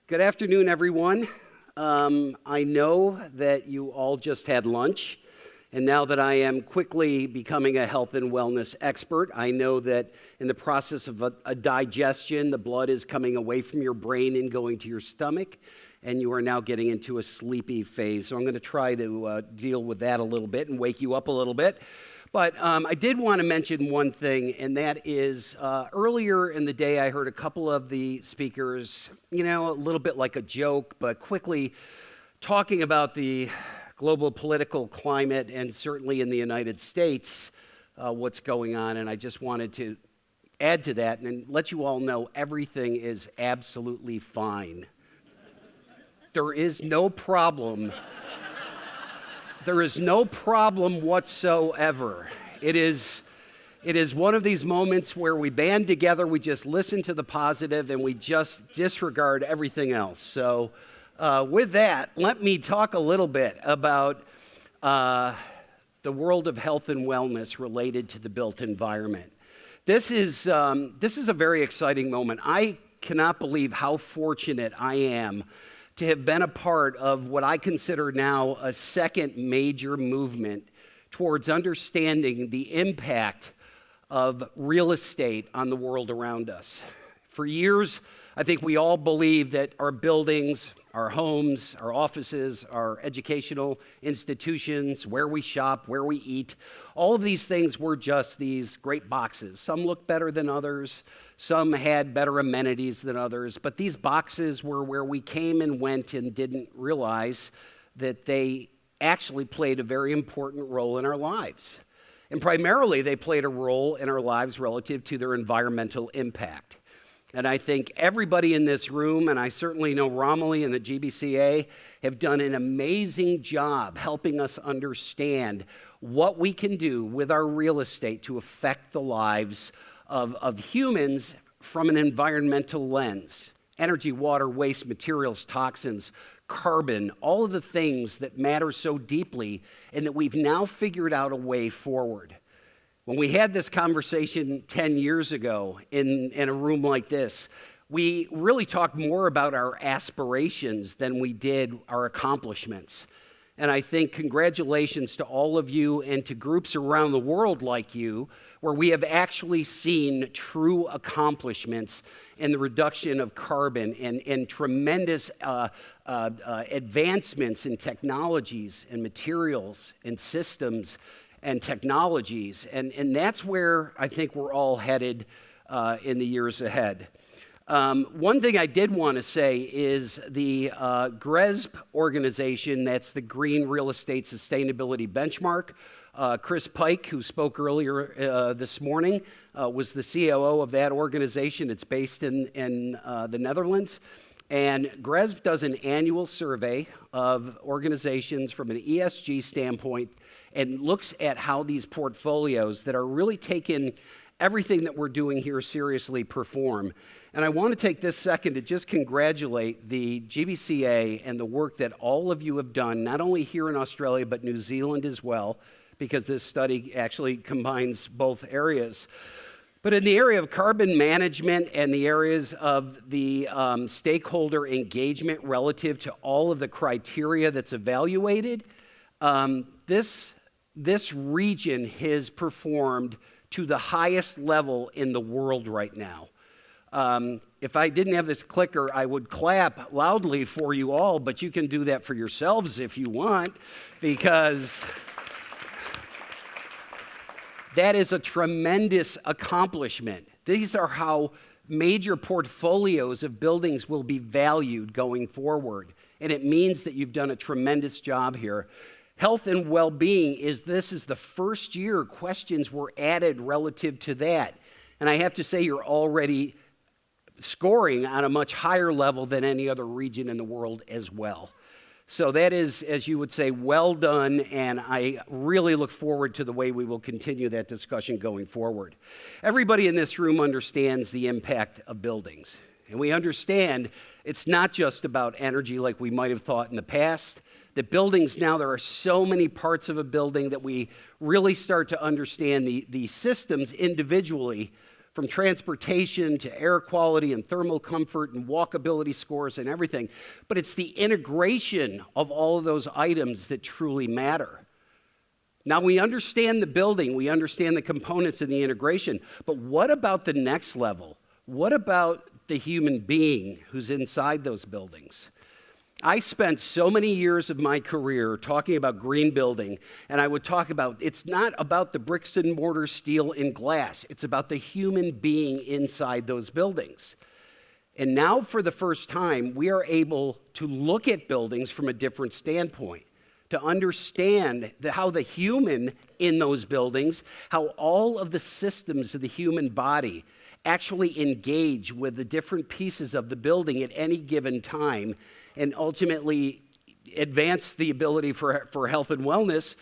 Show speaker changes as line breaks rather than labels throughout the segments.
Good afternoon, everyone. I know that you all just had lunch, and now that I am quickly becoming a health and wellness expert, I know that in the process of a digestion, the blood is coming away from your brain and going to your stomach, and you are now getting into a sleepy phase. So I'm going to try to deal with that a little bit and wake you up a little bit. But I did want to mention one thing, and that is earlier in the day I heard a couple of the speakers, a little bit like a joke, but quickly talking about the global political climate and certainly in the United States, what's going on. And I just wanted to add to that and let you all know everything is absolutely fine. There is no problem. There is no problem whatsoever. It is one of these moments where we band together, we just listen to the positive, and we just disregard everything else. So with that, let me talk a little bit about the world of health and wellness related to the built environment. This is a very exciting moment. I cannot believe how fortunate I am to have been a part of what I consider now a second major movement towards understanding the impact of real estate on the world around us. For years, I think we all believe that our buildings, our homes, our offices, our educational institutions, where we shop, where we eat, all of these things were just these great boxes. Some looked better than others. Some had better amenities than others, but these boxes were where we came and went and didn't realize that they actually played a very important role in our lives. And primarily, they played a role in our lives relative to their environmental impact. And I think everybody in this room, and I certainly know Romilly and the GBCA, have done an amazing job helping us understand what we can do with our real estate to affect the lives of humans from an environmental lens. Energy, water, waste, materials, toxins, carbon, all of the things that matter so deeply and that we've now figured out a way forward. When we had this conversation 10 years ago in a room like this, we really talked more about our aspirations than we did our accomplishments. And I think congratulations to all of you and to groups around the world like you, where we have actually seen true accomplishments in the reduction of carbon and tremendous advancements in technologies and materials and systems and technologies. And that's where I think we're all headed in the years ahead. One thing I did want to say is the GRESB organization, that's the Green Real Estate Sustainability Benchmark. Chris Pike, who spoke earlier this morning, was the COO of that organization. It's based in the Netherlands. And GRESB does an annual survey of organizations from an ESG standpoint and looks at how these portfolios that are really taking everything that we're doing here seriously perform. And I want to take this second to just congratulate the GBCA and the work that all of you have done, not only here in Australia, but New Zealand as well, because this study actually combines both areas. But in the area of carbon management and the areas of the stakeholder engagement relative to all of the criteria that's evaluated, this region has performed to the highest level in the world right now. If I didn't have this clicker, I would clap loudly for you all, but you can do that for yourselves if you want, because that is a tremendous accomplishment. These are how major portfolios of buildings will be valued going forward, and it means that you've done a tremendous job here. Health and well-being this is the first year questions were added relative to that. And I have to say you're already scoring on a much higher level than any other region in the world as well. So that is, as you would say, well done, and I really look forward to the way we will continue that discussion going forward. Everybody in this room understands the impact of buildings, and we understand it's not just about energy like we might have thought in the past. The buildings now, there are so many parts of a building that we really start to understand the systems individually from transportation to air quality and thermal comfort and walkability scores and everything. But it's the integration of all of those items that truly matter. Now, we understand the building, we understand the components and the integration, but what about the next level? What about the human being who's inside those buildings? I spent so many years of my career talking about green building, and I would talk about, it's not about the bricks and mortar, steel and glass, it's about the human being inside those buildings. And now, for the first time, we are able to look at buildings from a different standpoint, to understand how the human in those buildings, how all of the systems of the human body actually engage with the different pieces of the building at any given time, and ultimately advance the ability for health and wellness,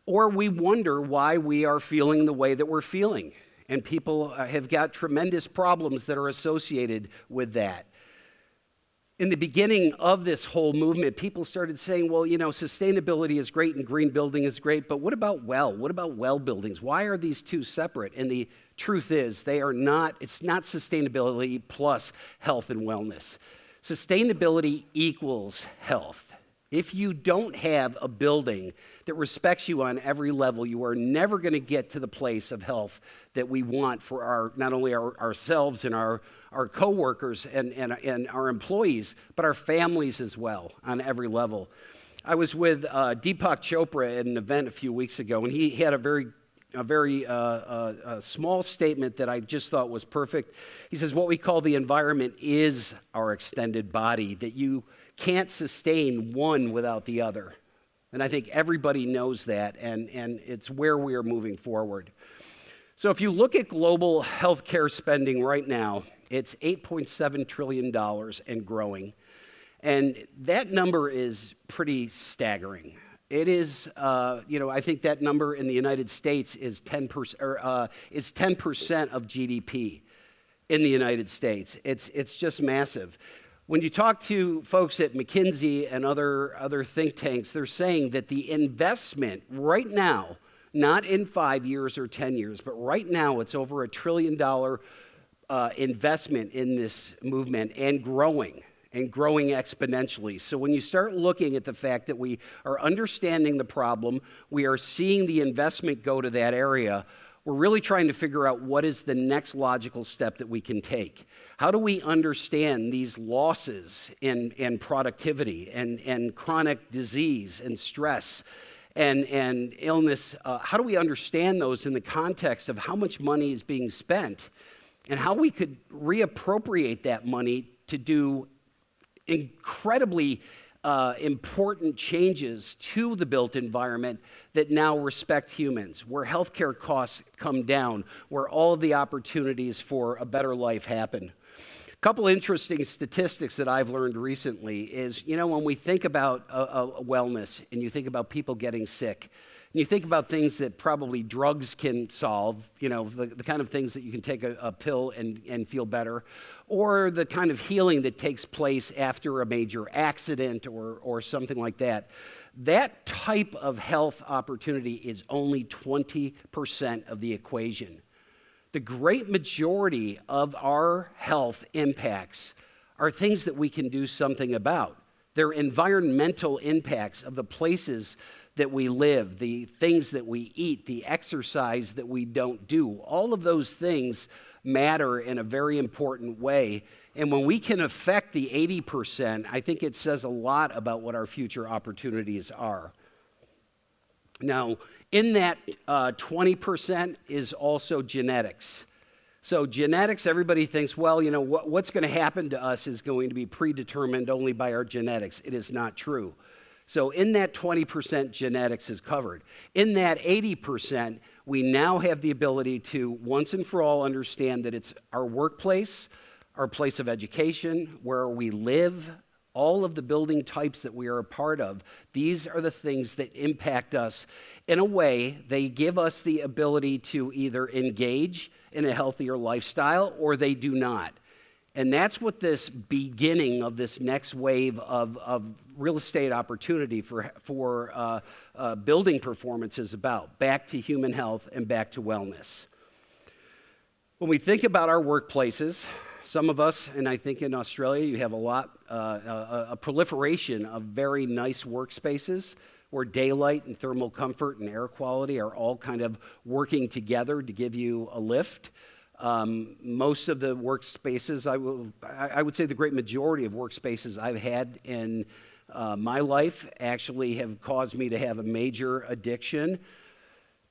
or we wonder why we are feeling the way that we're feeling. And people have got tremendous problems that are associated with that. In the beginning of this whole movement, people started saying, well, you know, sustainability is great and green building is great, but what about well? What about well buildings? Why are these two separate? And the truth is, they are not, it's not sustainability plus health and wellness. Sustainability equals health. If you don't have a building that respects you on every level, you are never going to get to the place of health that we want for our, not only ourselves and our coworkers and our employees, but our families as well on every level. I was with Deepak Chopra at an event a few weeks ago, and he had a very small statement that I just thought was perfect. He says, what we call the environment is our extended body, that you can't sustain one without the other. And I think everybody knows that, and it's where we are moving forward. So if you look at global healthcare spending right now, it's $8.7 trillion and growing. And that number is pretty staggering. It is, I think that number in the United States is 10%, is 10% of GDP in the United States. It's just massive. When you talk to folks at McKinsey and other think tanks, they're saying that the investment right now, not in 5 years or 10 years, but right now it's over $1 trillion investment in this movement and growing exponentially. So when you start looking at the fact that we are understanding the problem, we are seeing the investment go to that area, we're really trying to figure out what is the next logical step that we can take. How do we understand these losses in productivity and chronic disease and stress and illness? How do we understand those in the context of how much money is being spent and how we could reappropriate that money to do incredibly important changes to the built environment that now respect humans, where healthcare costs come down, where all of the opportunities for a better life happen. A couple interesting statistics that I've learned recently is, when we think about wellness and you think about people getting sick, and you think about things that probably drugs can solve, the kind of things that you can take a pill and feel better, or the kind of healing that takes place after a major accident or something like that. That type of health opportunity is only 20% of the equation. The great majority of our health impacts are things that we can do something about. They're environmental impacts of the places that we live, the things that we eat, the exercise that we don't do. All of those things matter in a very important way. And when we can affect the 80%, I think it says a lot about what our future opportunities are. Now, in that 20% is also genetics. So genetics, everybody thinks, well, what's going to happen to us is going to be predetermined only by our genetics. It is not true. So in that 20%, genetics is covered. In that 80%, we now have the ability to once and for all understand that it's our workplace, our place of education, where we live, all of the building types that we are a part of. These are the things that impact us. In a way, they give us the ability to either engage in a healthier lifestyle or they do not. And that's what this beginning of this next wave of real estate opportunity for building performance is about. Back to human health and back to wellness. When we think about our workplaces, some of us, and I think in Australia, you have a proliferation of very nice workspaces where daylight and thermal comfort and air quality are all kind of working together to give you a lift. Most of the workspaces, I would say the great majority of workspaces I've had in my life actually have caused me to have a major addiction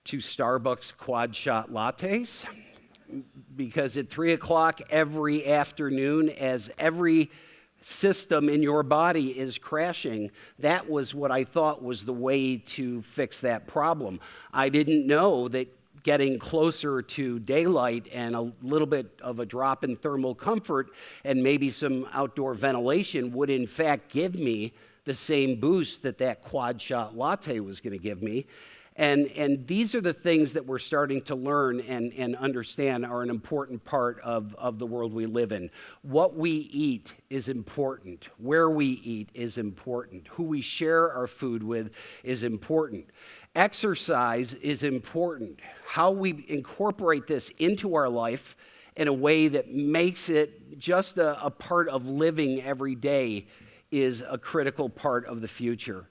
to Starbucks quad shot lattes, because at 3 o'clock every afternoon, as every system in your body is crashing, that was what I thought was the way to fix that problem. I didn't know that getting closer to daylight and a little bit of a drop in thermal comfort and maybe some outdoor ventilation would in fact give me the same boost that that quad shot latte was going to give me. And these are the things that we're starting to learn and understand are an important part of the world we live in. What we eat is important. Where we eat is important. Who we share our food with is important. Exercise is important. How we incorporate this into our life in a way that makes it just a part of living every day is a critical part of the future.